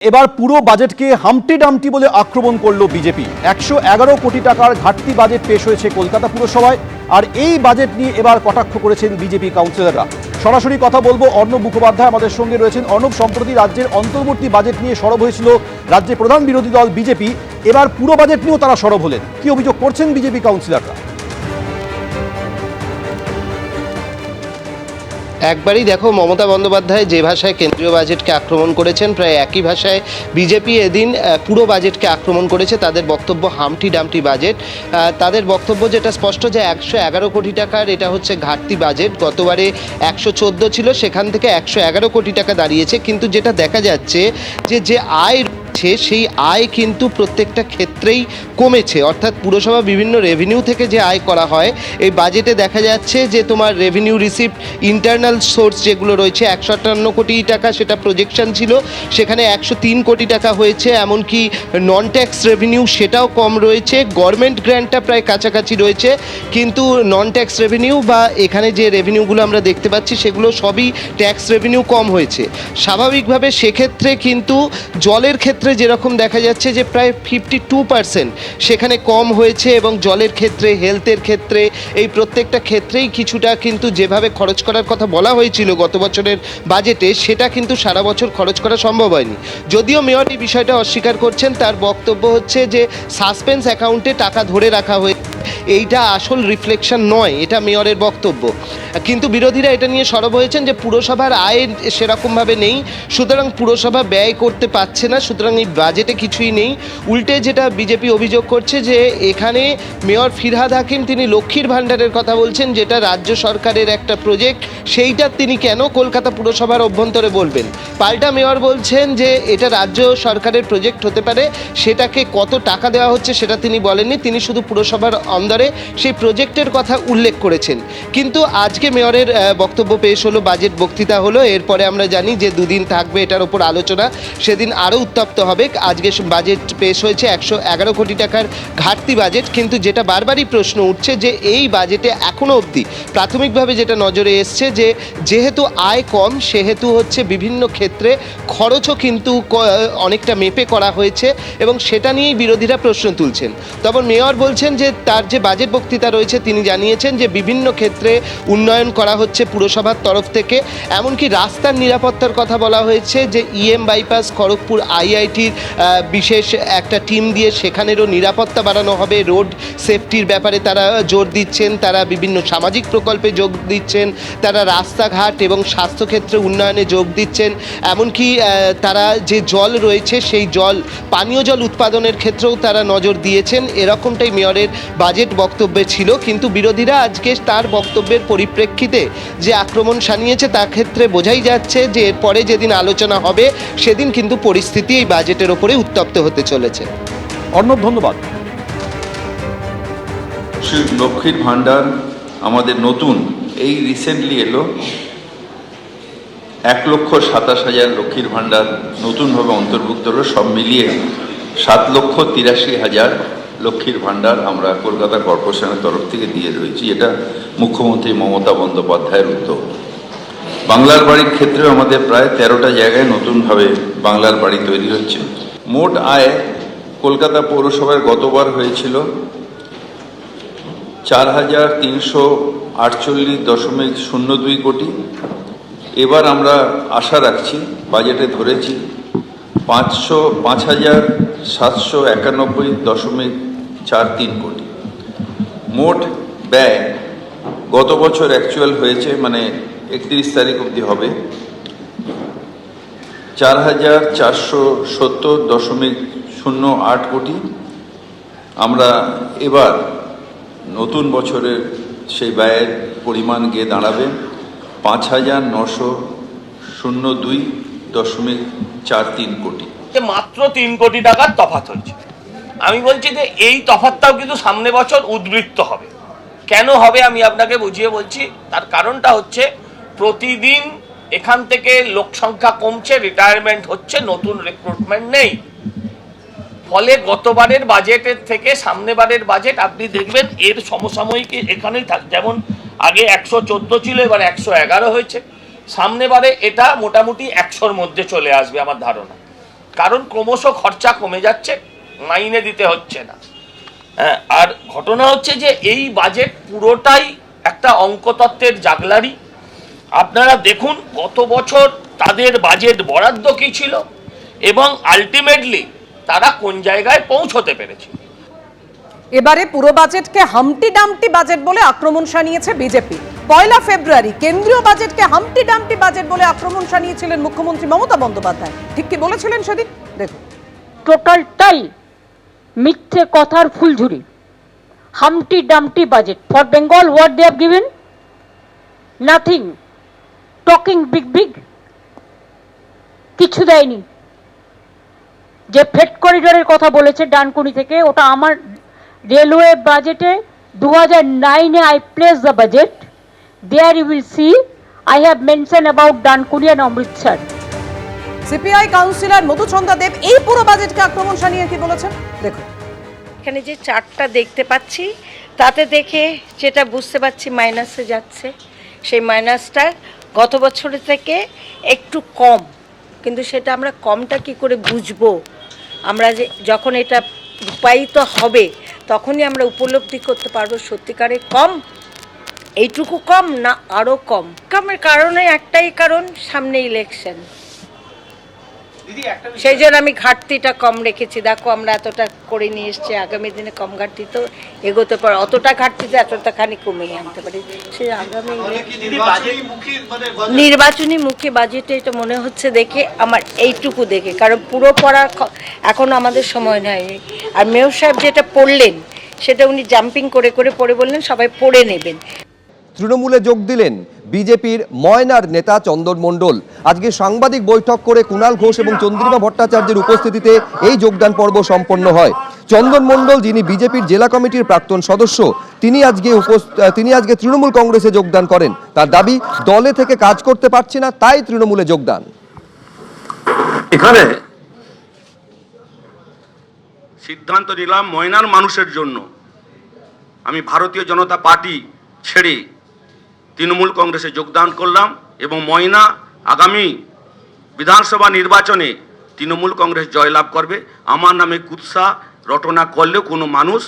এবার পুরো বাজেটকে হামটি ডামটি বলে আক্রমণ করলো বিজেপি। 111 কোটি টাকার ঘাটতি বাজেট পেশ হয়েছে কলকাতা পুরসভায়। আর এই বাজেট নিয়ে এবার কটাক্ষ করেছেন বিজেপি কাউন্সিলররা। সরাসরি কথা বলবো অর্ণব মুখোপাধ্যায় আমাদের সঙ্গে রয়েছেন। অর্ণব, সম্প্রতি রাজ্যের অন্তর্বর্তী বাজেট নিয়ে সরব হয়েছিল রাজ্যের প্রধান বিরোধী দল বিজেপি। এবার পুরো বাজেট নিয়েও তারা সরব হলেন। কি অভিযোগ করছেন বিজেপি কাউন্সিলররা? একবারই দেখো, মমতা বন্দ্যোপাধ্যায় যে ভাষায় কেন্দ্রীয় বাজেটকে আক্রমণ করেছেন, প্রায় একই ভাষায় বিজেপি এদিন পুরো বাজেটকে আক্রমণ করেছে। তাদের বক্তব্য হামটি ডামটি বাজেট। তাদের বক্তব্য যেটা স্পষ্ট, যে 111 কোটি টাকার এটা হচ্ছে ঘাটতি বাজেট। গতবারে 114 ছিল, সেখান থেকে 111 কোটি টাকা দাঁড়িয়েছে। কিন্তু যেটা দেখা যাচ্ছে যে আয় সেই আয় কিন্তু প্রত্যেকটা ক্ষেত্রেই কমেছে। অর্থাৎ পুরসভা বিভিন্ন রেভিনিউ থেকে যে আয় করা হয়, এই বাজেটে দেখা যাচ্ছে যে তোমার রেভিনিউ রিসিপ্ট, ইন্টারনাল সোর্স যেগুলো রয়েছে 158 কোটি টাকা সেটা প্রজেকশন ছিল, সেখানে 103 কোটি টাকা হয়েছে। এমনকি নন ট্যাক্স রেভিনিউ সেটাও কম রয়েছে। গভর্নমেন্ট গ্র্যান্টটা প্রায় কাছাকাছি রয়েছে, কিন্তু নন ট্যাক্স রেভিনিউ বা এখানে যে রেভিনিউগুলো আমরা দেখতে পাচ্ছি সেগুলো সবই ট্যাক্স রেভিনিউ কম হয়েছে। স্বাভাবিকভাবে সেক্ষেত্রে কিন্তু জলের ক্ষেত্রে যেরকম দেখা যাচ্ছে যে প্রায় 52% সেখানে কম হয়েছে, এবং জলের ক্ষেত্রে, হেলথের ক্ষেত্রে, এই প্রত্যেকটা ক্ষেত্রেই কিছুটা কিন্তু যেভাবে খরচ করার কথা বলা হয়েছিল গত বছরের বাজেটে, সেটা কিন্তু সারা বছর খরচ করা সম্ভব হয়নি। যদিও মেয়র এই বিষয়টা অস্বীকার করছেন। তার বক্তব্য হচ্ছে যে সাসপেন্স অ্যাকাউন্টে টাকা ধরে রাখা হয়েছে, এইটা আসল রিফ্লেকশন নয়, এটা মেয়রের বক্তব্য। কিন্তু বিরোধীরা এটা নিয়ে সরব হয়েছেন যে পুরসভার আয় সেরকমভাবে নেই, সুতরাং পুরসভা ব্যয় করতে পারছে না, সুতরাং এই বাজেটে কিছুই নেই। উল্টে যেটা বিজেপি অভিযোগ করছে যে এখানে মেয়র ফিরহাদ হাকিম তিনি লক্ষ্মীর ভাণ্ডারের কথা বলছেন, যেটা রাজ্য সরকারের একটা প্রজেক্ট, সেইটা তিনি কেন কলকাতা পুরসভার অভ্যন্তরে বলবেন। পাল্টা মেয়র বলছেন যে এটা রাজ্য সরকারের প্রজেক্ট হতে পারে, সেটাকে কত টাকা দেওয়া হচ্ছে সেটা তিনি বলেননি, তিনি শুধু পুরসভার অন্দরে সেই প্রজেক্টের কথা উল্লেখ করেছেন। কিন্তু আজকে মেয়রের বক্তব্য পেশ হলো, বাজেট বক্তৃতা হলো, এরপরে আমরা জানি যে দুদিন থাকবে এটার ওপর আলোচনা, সেদিন আরও উত্তপ্ত হবে। আজকে বাজেট পেশ হয়েছে 111 কোটি টাকার ঘাটতি বাজেট। কিন্তু যেটা বারবারই প্রশ্ন উঠছে যে এই বাজেটে এখনও অবধি প্রাথমিকভাবে যেটা নজরে এসছে যে যেহেতু আয় কম, সেহেতু হচ্ছে বিভিন্ন ক্ষেত্রে খরচও কিন্তু অনেকটা মেপে করা হয়েছে, এবং সেটা নিয়েই বিরোধীরা প্রশ্ন তুলছেন। তবে মেয়র বলছেন যে তার যে বাজেট বক্তৃতা রয়েছে তিনি জানিয়েছেন যে বিভিন্ন ক্ষেত্রে উন্নয়ন করা হচ্ছে পুরসভার তরফ থেকে। এমনকি রাস্তার নিরাপত্তার কথা বলা হয়েছে, যে ইএম বাইপাস খড়গপুর আইআইটির বিশেষ একটা টিম দিয়ে সেখানেরও নিরাপত্তা বাড়ানো হবে। রোড সেফটির ব্যাপারে তারা জোর দিচ্ছেন, তারা বিভিন্ন সামাজিক প্রকল্পে যোগ দিচ্ছেন, তারা রাস্তাঘাট এবং স্বাস্থ্যক্ষেত্রে উন্নয়নে যোগ দিচ্ছেন। এমনকি তারা যে জল রয়েছে সেই জল, পানীয় জল উৎপাদনের ক্ষেত্রেও তারা নজর দিয়েছেন। এরকমটাই মেয়রের বাজেট বক্তব্যে ছিল। কিন্তু বিরোধীরা আজকে তার বক্তব্যের পরিপ্রেক্ষিতে যে আক্রমণ শানিয়েছে, তা ক্ষেত্রে বোঝাই যাচ্ছে যে এরপরে যেদিন আলোচনা হবে সেদিন কিন্তু পরিস্থিতি এই বাজেটের ওপরে উত্তপ্ত হতে চলেছে। অর্ণব, ধন্যবাদ। লক্ষ্মীর ভাণ্ডার আমাদের নতুন, এই রিসেন্টলি এলো, 1,27,000 লক্ষ্মীর ভাণ্ডার নতুনভাবে অন্তর্ভুক্ত হলো। সব মিলিয়ে 7,83,000 লক্ষ্মীর ভাণ্ডার আমরা কলকাতা কর্পোরেশনের তরফ থেকে দিয়ে রয়েছি। এটা মুখ্যমন্ত্রী মমতা বন্দ্যোপাধ্যায়ের উদ্যোগ। বাংলার বাড়ির ক্ষেত্রেও আমাদের প্রায় 13টা জায়গায় নতুনভাবে বাংলার বাড়ি তৈরি হচ্ছে। মোট আয় কলকাতা পৌরসভার গতবার হয়েছিল 4,348.02 কোটি। এবার আমরা আশা রাখছি, বাজেটে ধরেছি 5,791.43 কোটি। মোট ব্যয় গত বছর অ্যাকচুয়াল হয়েছে, মানে 31 তারিখ অবধি হবে, 4,470.08 কোটি। আমরা এবার নতুন বছরের সেই ব্যয়ের পরিমাণ গিয়ে দাঁড়াবে 5,902.43 কোটি। মাত্র 3 কোটি টাকার তফাৎ হয়েছে। আমি বলছি যে এই তফাৎটাও কিন্তু সামনে বছর উদ্বৃত্ত হবে। কেন হবে আমি আপনাকে বুঝিয়ে বলছি। তার কারণটা হচ্ছে প্রতিদিন এখান থেকে লোক সংখ্যা কমছে, রিটায়ারমেন্ট হচ্ছে, নতুন রিক্রুটমেন্ট নেই। ফলে গতবারের বাজেটের থেকে সামনেবারের বাজেট আপনি দেখবেন এর সমসাময়িক এখানেই থাক। যেমন আগে 114 ছিল, এবার 111 হয়েছে। সামনেবারে এটা মোটামুটি 100-র মধ্যে চলে আসবে আমার ধারণা। কারণ ক্রমশ খরচা কমে যাচ্ছে, মাইনে দিতে হচ্ছে না। হ্যাঁ, আর ঘটনা হচ্ছে যে এই বাজেট পুরোটাই একটা অঙ্কতত্ত্বের জাগলারি। আপনারা দেখুন গত বছর তাদের বাজেট বরাদ্দ কি ছিল এবং আলটিমেটলি তারা কোন জায়গায় পৌঁছতে পেরেছে। এবারে পুরো বাজেটকে হামটি ডামটি বাজেট বলে আক্রমণ শানিয়েছে বিজেপি। 1 ফেব্রুয়ারি কেন্দ্রীয় বাজেটকে হামটি ডামটি বাজেট বলে আক্রমণ শানিয়েছিলেন মুখ্যমন্ত্রী মমতা বন্দ্যোপাধ্যায়। ঠিক কি বলেছিলেন সেদিন দেখুন। টোটালটাই মিথ্যে কথার ফুলঝুরি। Humpty Dumpty budget for Bengal, what they have given? Nothing. Talking big big, কিছু দেয়নি। যে ফ্রেট করিডোরের কথা বলেছে ডানকুনি থেকে, ওটা আমার রেলওয়ে বাজেটে 2009-এ I place the budget. There you will see I have mention about Dankuni and Amritsar. CPI councillor Madhuchandra Deb এই পুরো বাজেটকে আক্রমণ শানিয়ে কি বলেছেন দেখুন। এখানে যে চার্টটা দেখতে পাচ্ছি তাতে দেখে যেটা বুঝতে পারছি মাইনাসে যাচ্ছে, সেই মাইনাসটা গত বছরের থেকে একটু কম, কিন্তু সেটা আমরা কমটা কি করে বুঝবো? আমরা যে যখন এটা রূপায়িত হবে তখনই আমরা উপলব্ধি করতে পারবো সত্যিকারে কম, এইটুকু কম না আরও কম। কমের কারণে একটাই কারণ, সামনে ইলেকশন, সেই জন্য আমি ঘাটতিটা কম রেখেছি। দেখো আমরা এতটা করে নিয়ে এসছি, আগামী দিনে কম ঘাটতি তো এগোতে পারে, অতটা ঘাটতিতে এতটা খানি কমিয়ে আনতে পারি। সে আগামী নির্বাচনী মুখী বাজেটে এটা মনে হচ্ছে দেখে আমার, এইটুকু দেখে, কারণ পুরো পড়ার এখন আমাদের সময় নয়। আর মেয়র সাহেব যেটা পড়লেন সেটা উনি জাম্পিং করে করে পড়ে বললেন সবাই পড়ে নেবেন। তৃণমূলে যোগ দিলেন বিজেপির ময়নার নেতা চন্দন মণ্ডল। আজকে সাংবাদিক বৈঠক করে কুণাল ঘোষ এবং চন্দ্রিমা ভট্টাচার্যের উপস্থিতিতে এই যোগদান পর্ব সম্পন্ন হয়। চন্দন মণ্ডল, যিনি বিজেপির জেলা কমিটির প্রাক্তন সদস্য, তিনি আজকে তৃণমূল কংগ্রেসে যোগদান করেন। তার দাবি, দলে থেকে কাজ করতে পারছে না, তাই তৃণমূলে যোগদান। এখানে সিদ্ধান্ত নিলাম ময়নার মানুষের জন্য আমি ভারতীয় জনতা পার্টি ছেড়ে তৃণমূল কংগ্রেসে যোগদান করলাম এবং ময়না আগামী বিধানসভা নির্বাচনে তৃণমূল কংগ্রেস জয়লাভ করবে। আমার নামে কুৎসা রটনা করলেও কোনো মানুষ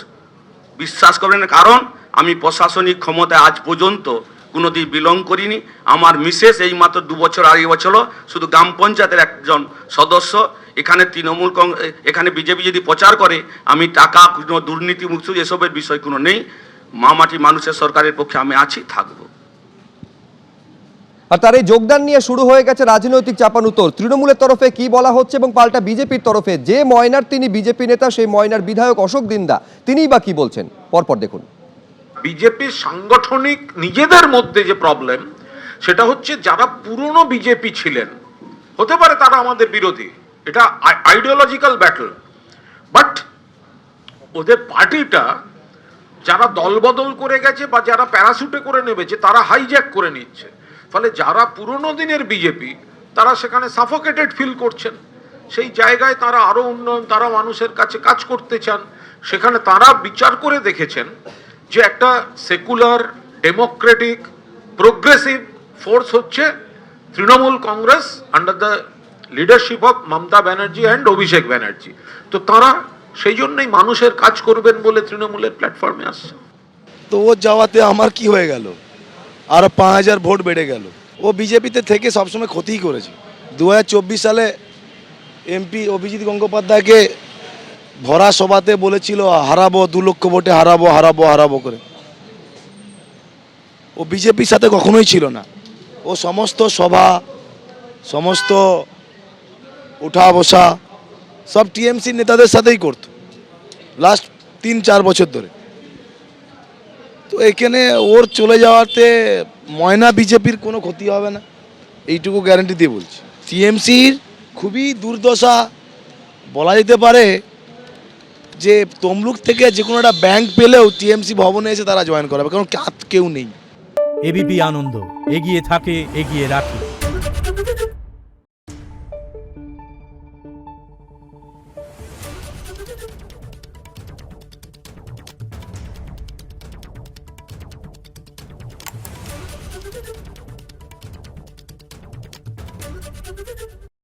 বিশ্বাস করবে না, কারণ আমি প্রশাসনিক ক্ষমতায় আজ পর্যন্ত কোনোদিন বিলং করিনি। আমার মিসেস এই মাত্র 2 বছর আড়াই বছর শুধু গ্রাম পঞ্চায়েতের একজন সদস্য। এখানে এখানে বিজেপি যদি প্রচার করে আমি টাকা কোনো দুর্নীতি মুক্ত এসবের বিষয় কোনো নেই। মামাটি মানুষের সরকারের পক্ষে আমি আছি, থাকবো। আর তার এই যোগদান নিয়ে শুরু হয়ে গেছে রাজনৈতিক চাপানুতোর। তৃণমূলের তরফে কি বলা হচ্ছে এবং পাল্টা বিজেপির তরফে যে ময়নার তিনি বিজেপি নেতা, সেই ময়নার বিধায়ক অশোক দিন্দা তিনিই বা কি বলছেন, পরপর দেখুন। বিজেপির সাংগঠনিক নিজেদের মধ্যে যে প্রবলেম, সেটা হচ্ছে যারা পুরনো বিজেপি ছিলেন, হতে পারে তারা আমাদের বিরোধী, এটা আইডিওলজিক্যাল ব্যাটল, বাট ওদের পার্টিটা যারা দলবদল করে গেছে বা যারা প্যারাশুটে করে নেমেছে তারা হাইজ্যাক করে নিচ্ছে। ফলে যারা পুরনো দিনের বিজেপি তারা সেখানে সাফোকেটেড ফিল করছেন। সেই জায়গায় তারা আরও উন্নয়ন, তারা মানুষের কাছে কাজ করতে চান। সেখানে তারা বিচার করে দেখেছেন যে একটা সেকুলার, ডেমোক্রেটিক, প্রোগ্রেসিভ ফোর্স হচ্ছে Trinamool Congress under the leadership of Mamata Banerjee and Abhishek Banerjee. তো তারা সেই জন্যই মানুষের কাজ করবেন বলে তৃণমূলের প্ল্যাটফর্মে আসছে। তো ও যাওয়াতে আমার কি হয়ে গেল, আরো 5000 ভোট বেড়ে গেল। ও বিজেপিতে থেকে সবসময় ক্ষতিই করেছে। 2024 সালে এমপি অভিজিৎ গঙ্গোপাধ্যায়কে ভরা সভাতে বলেছিল হারাবো, 2 লক্ষ ভোটে হারাবো হারাবো হারাবো করে। ও বিজেপির সাথে কখনোই ছিল না। ও সমস্ত সভা, সমস্ত উঠা বসা সব টিএমসি নেতাদের সাথেই করতো লাস্ট 3-4 বছর ধরে। তো এখানে ওর চলে যাওয়াতে ময়না বিজেপির কোনো ক্ষতি হবে না, এইটুকু গ্যারান্টি দিয়ে বলছি। টিএমসির খুবই দুর্দশা বলা যেতে পারে, যে তমলুক থেকে যে কোনো একটা ব্যাংক পেলেও টিএমসি ভবনে এসে তারা জয়েন করাবে, কারণ কেউ নেই। এবিপি আনন্দ, এগিয়ে থাকে, এগিয়ে রাখে।